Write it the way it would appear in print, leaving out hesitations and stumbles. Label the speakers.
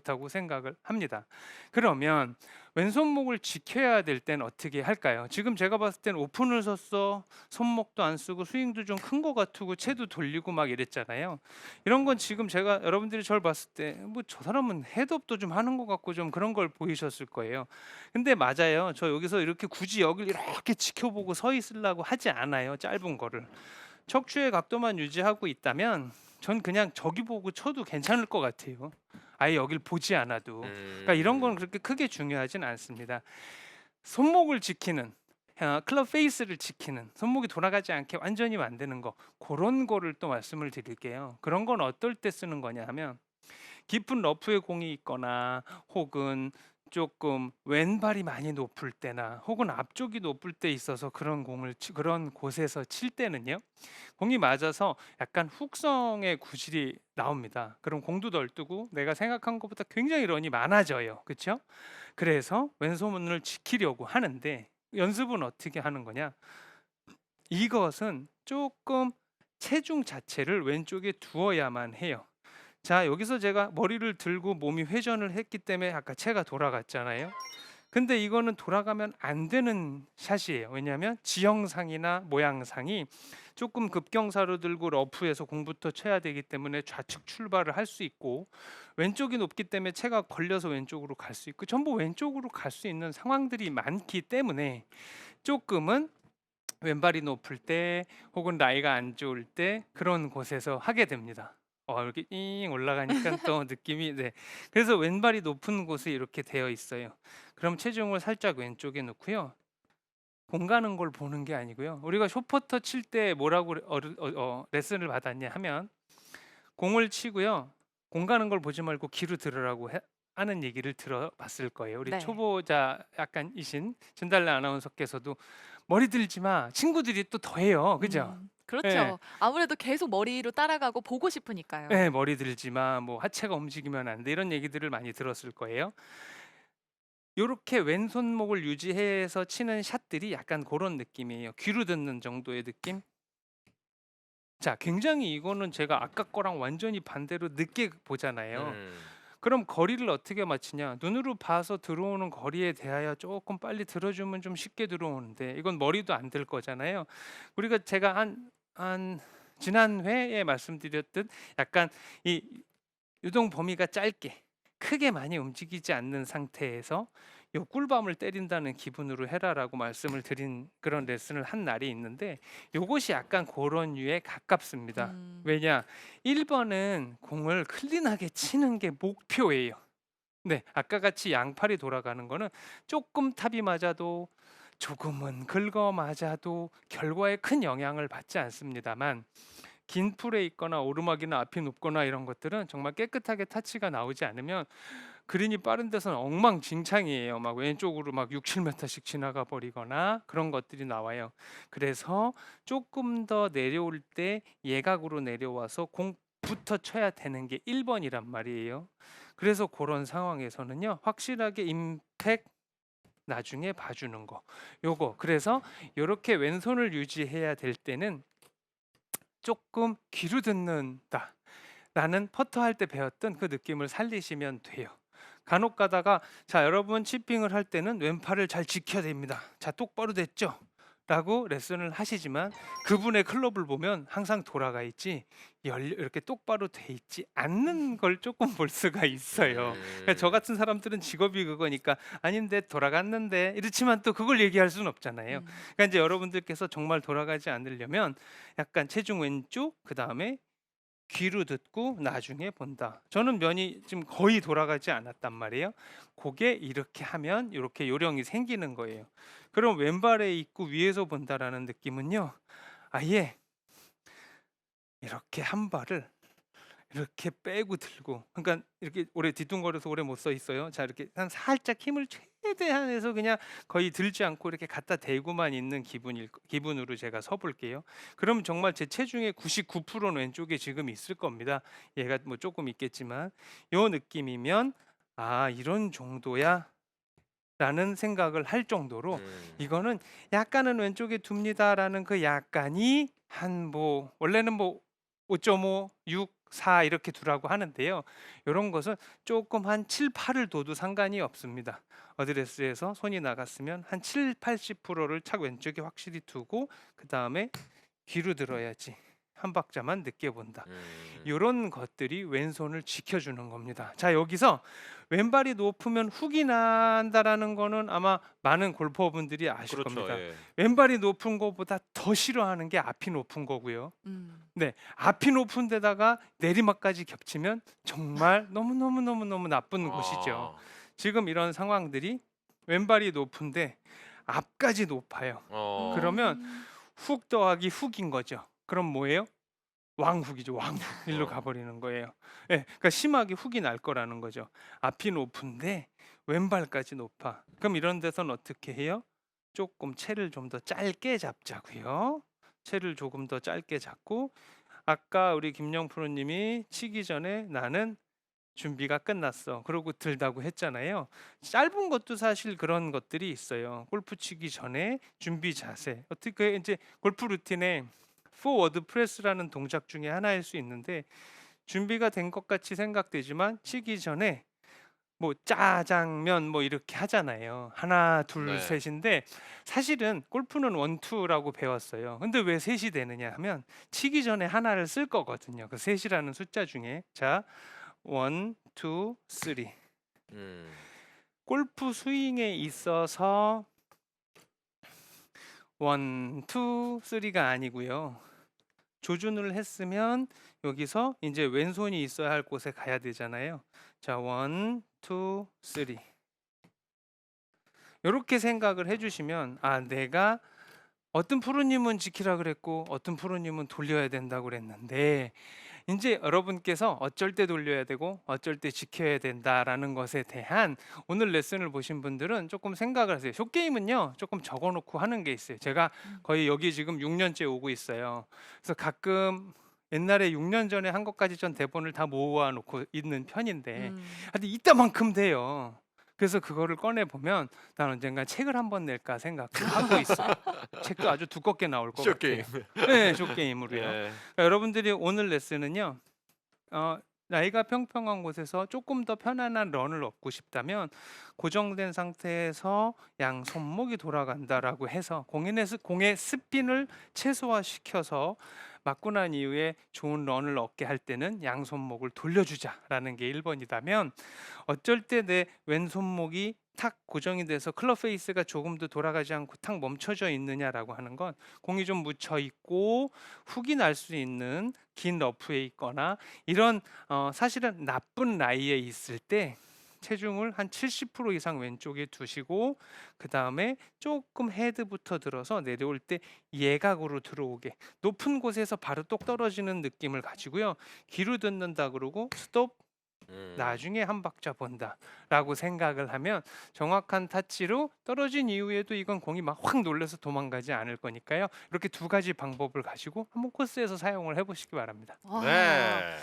Speaker 1: 그렇다고 생각을 합니다. 그러면 왼손목을 지켜야 될 땐 어떻게 할까요? 지금 제가 봤을 땐 오픈을 섰어, 손목도 안 쓰고 스윙도 좀 큰 것 같고 채도 돌리고 막 이랬잖아요. 이런 건 지금 제가 여러분들이 저를 봤을 때 뭐 저 사람은 헤드업도 좀 하는 것 같고 좀 그런 걸 보이셨을 거예요. 근데 맞아요. 저 여기서 이렇게 굳이 여길 이렇게 지켜보고 서 있으려고 하지 않아요, 짧은 거를. 척추의 각도만 유지하고 있다면 전 그냥 저기 보고 쳐도 괜찮을 것 같아요. 아예 여길 보지 않아도. 그러니까 이런 건
Speaker 2: 음.
Speaker 1: 그렇게 크게 중요하진 않습니다. 손목을 지키는 클럽 페이스를 지키는 손목이 돌아가지 않게 완전히 만드는 거 그런 거를 또 말씀을 드릴게요. 그런 건 어떨 때 쓰는 거냐 하면 깊은 러프에 공이 있거나 혹은 조금 왼발이 많이 높을 때나 혹은 앞쪽이 높을 때 있어서 그런 곳에서 칠 때는요. 공이 맞아서 약간 훅성의 구질이 나옵니다. 그럼 공도 덜 뜨고 내가 생각한 것보다 굉장히 런이 많아져요. 그렇죠? 그래서 왼손을 지키려고 하는데 연습은 어떻게 하는 거냐? 이것은 조금 체중 자체를 왼쪽에 두어야만 해요. 자, 여기서 제가 머리를 들고 몸이 회전을 했기 때문에 아까 채가 돌아갔잖아요. 근데 이거는 돌아가면 안 되는 샷이에요. 왜냐하면 지형상이나 모양상이 조금 급경사로 들고 러프에서 공부터 쳐야 되기 때문에 좌측 출발을 할 수 있고 왼쪽이 높기 때문에 채가 걸려서 왼쪽으로 갈 수 있고 전부 왼쪽으로 갈 수 있는 상황들이 많기 때문에 조금은 왼발이 높을 때 혹은 나이가 안 좋을 때 그런 곳에서 하게 됩니다. 이렇게 잉 올라가니까 또 느낌이 네. 그래서 왼발이 높은 곳에 이렇게 되어 있어요. 그럼 체중을 살짝 왼쪽에 놓고요. 공 가는 걸 보는 게 아니고요. 우리가 숏퍼터 칠 때 뭐라고 레슨을 받았냐 하면 공을 치고요. 공 가는 걸 보지 말고 귀로 들으라고 하는 얘기를 들어봤을 거예요. 우리
Speaker 3: 네.
Speaker 1: 초보자 약간이신 진달래 아나운서께서도 "머리 들지 마." 친구들이 또 더해요. 그죠? 예.
Speaker 3: 그렇죠. 아무래도 계속 머리로 따라가고 보고 싶으니까요.
Speaker 1: 예. "머리 들지 마." 뭐 "하체가 움직이면 안 돼." 이런 얘기들을 많이 들었을 거예요. 요렇게 왼손목을 유지해서 치는 샷들이 약간 고런 느낌이에요. 귀로 듣는 정도의 느낌? 자, 굉장히 이거는 제가 아까 거랑 완전히 반대로 늦게 보잖아요.
Speaker 2: 음.
Speaker 1: 그럼 거리를 어떻게 맞추냐? 눈으로 봐서 들어오는 거리에 대하여 조금 빨리 들어주면 좀 쉽게 들어오는데 이건 머리도 안 들 거잖아요. 우리가 제가 한 지난 회에 말씀드렸듯 약간 이 유동 범위가 짧게 크게 많이 움직이지 않는 상태에서 요 꿀밤을 때린다는 기분으로 해라라고 말씀을 드린 그런 레슨을 한 날이 있는데 요것이 약간 고런 류에 가깝습니다.
Speaker 3: 음.
Speaker 1: 왜냐? 1 번은 공을 클린하게 치는 게 목표예요. 네. 아까 같이 양팔이 돌아가는 거는 쪼끔 탑이 맞아도 조금은 긁어 맞아도 결과에 큰 영향을 받지 않습니다만 긴 풀에 있거나 오르막이나 앞이 높거나 이런 것들은 정말 깨끗하게 타치가 나오지 않으면 그린이 빠른 데서는 엉망진창이에요. 막 왼쪽으로 막 6-7 미터씩 지나가 버리거나 그런 것들이 나와요. 그래서 쪼끔 더 내려올 때 예각으로 내려와서 공부터 쳐야 되는 게 1 번이란 말이에요. 그래서 고런 상황에서는요. 확실하게 임팩 나중에 봐 주는 거. 요거 그래서 요렇게 왼손을 유지해야 될 때는 쪼끔 '귀로 듣는다.'라는 퍼터할 때 배웠던 그 느낌을 살리시면 돼요. 간혹 가다가 "자, 여러분 치핑을 할 때는 왼팔을 잘 지켜야 됩니다. 자, 똑바로 됐죠?" 라고 레슨을 하시지만 그분의 클럽을 보면 항상 돌아가 있지 이렇게 똑바로 돼 있지 않는 걸 쪼끔 볼 수가 있어요. 그러니까 저
Speaker 2: 음.
Speaker 1: 같은 사람들은 직업이 그거니까 "아닌데 돌아갔는데." 이렇지만 또 그걸 얘기할 수는 없잖아요.
Speaker 3: 음.
Speaker 1: 그러니까 인제 여러분들께서 정말 돌아가지 않으려면 약간 체중 왼쪽 그다음에 귀로 듣고 나중에 본다. 저는 면이 지금 거의 돌아가지 않았단 말이에요. 고게 이렇게 하면 요렇게 요령이 생기는 거예요. 그럼 왼발에 있고 위에서 본다라는 느낌은요. 아예 이렇게 한 발을 이렇게 빼고 들고 그러니까 이렇게 오래 뒤뚱거려서 오래 못 서 있어요. 자, 이렇게 한 살짝 힘을 최대한 해서 그냥 거의 들지 않고 이렇게 갖다 대고만 있는 기분으로 제가 서 볼게요. 그러면 정말 제 체중의 99% 는 왼쪽에 지금 있을 겁니다. 얘가 뭐 쪼끔 있겠지만. 요 느낌이면 '아, 이런 정도야.'라는 생각을 할 정도로
Speaker 2: 음.
Speaker 1: '이거는 약간은 왼쪽에 둡니다.'라는 그 약간이 한 뭐 원래는 뭐 5.5, 6 4 이렇게 두라고 하는데요. 요런 것은 조금 한 7-8을 둬도 상관이 없습니다. 어드레스에서 손이 나갔으면 한 70-80%를 착 왼쪽에 확실히 두고 그다음에 뒤로 들어야지 한 박자만 늦게 본다. 요런 것들이 왼손을 지켜주는 겁니다. 자, 여기서 왼발이 높으면 훅이 난다라는 거는 아마 많은 골퍼분들이 아실
Speaker 2: 그렇죠.
Speaker 1: 겁니다.
Speaker 2: 예.
Speaker 1: 왼발이 높은 것보다 더 싫어하는 게 앞이 높은 거고요. 네, 앞이 높은 데다가 내리막까지 겹치면 정말 너무너무 나쁜 곳이죠.
Speaker 2: 아.
Speaker 1: 지금 이런 상황들이 왼발이 높은데 앞까지 높아요. 그러면 훅 더하기 훅인 거죠. 그럼 뭐예요? 왕훅이죠. 왕훅. 일로
Speaker 2: 어.
Speaker 1: 가버리는 거예요. 예, 그러니까 심하게 훅이 날 거라는 거죠. 앞이 높은데 왼발까지 높아. 그럼 이런 데선 어떻게 해요? 조금 채를 좀 더 짧게 잡자고요. 채를 조금 더 짧게 잡고 아까 우리 김영 프로님이 치기 전에 나는 준비가 끝났어. 그러고 들다고 했잖아요. 짧은 것도 사실 그런 것들이 있어요. 골프 치기 전에 준비 자세. 어떻게 이제 골프 루틴에 포워드 프레스라는 동작 중에 하나일 수 있는데 준비가 된 것 같이 생각되지만 치기 전에 뭐 짜장면 뭐 이렇게 하잖아요. 하나, 둘,
Speaker 2: 네.
Speaker 1: 셋인데 사실은 골프는 원투라고 배웠어요. 근데 왜 셋이 되느냐 하면 치기 전에 하나를 쓸 거거든요. 그 셋이라는 숫자 중에 자, 1, 2, 3.
Speaker 2: 음.
Speaker 1: 골프 스윙에 있어서 1, 2, 3가 아니고요. 조준을 했으면 여기서 이제 왼손이 있어야 할 곳에 가야 되잖아요. 자, 1, 2, 3. 요렇게 생각을 해주시면 아, 내가 어떤 프로님은 지키라 그랬고 어떤 프로님은 돌려야 된다고 그랬는데 이제 여러분께서 어쩔 때 돌려야 되고 어쩔 때 지켜야 된다라는 것에 대한 오늘 레슨을 보신 분들은 조금 생각을 하세요. 숏게임은요 조금 적어놓고 하는 게 있어요. 제가 거의 여기 지금 6년째 오고 있어요. 그래서 가끔 옛날에 6년 전에 한 것까지 전 대본을 다 모아놓고 있는 편인데 근데 이따만큼 돼요. 그래서 그거를 꺼내 보면 난 언젠가 책을 한번 낼까 생각하고 있어요. 책도 아주 두껍게 나올 것
Speaker 2: 숏게임.
Speaker 1: 같아요. 네, 숏게임으로요.
Speaker 2: 예.
Speaker 1: 그러니까 여러분들이 오늘 레슨은요. 나이가 평평한 곳에서 조금 더 편안한 런을 얻고 싶다면 고정된 상태에서 양 손목이 돌아간다라고 해서 공의 스핀을 최소화시켜서 맞고 난 이후에 좋은 런을 얻게 할 때는 양 손목을 돌려주자라는 게 1번이라면 어쩔 때 내 왼손목이 탁 고정이 돼서 클럽 페이스가 조금 더 돌아가지 않고 탁 멈춰져 있느냐라고 하는 건 공이 좀 묻혀 있고 훅이 날 수 있는 긴 러프에 있거나 이런 사실은 나쁜 라이에 있을 때 체중을 한 70% 이상 왼쪽에 두시고 그 다음에 조금 헤드부터 들어서 내려올 때 예각으로 들어오게 높은 곳에서 바로 똑 떨어지는 느낌을 가지고요. 귀로 듣는다 그러고 스톱 나중에 한 박자 본다라고 생각을 하면 정확한 타치로 떨어진 이후에도 이건 공이 막 확 놀라서 도망가지 않을 거니까요. 이렇게 두 가지 방법을 가지고 한번 코스에서 사용을 해보시기 바랍니다.
Speaker 3: 와.
Speaker 2: 네.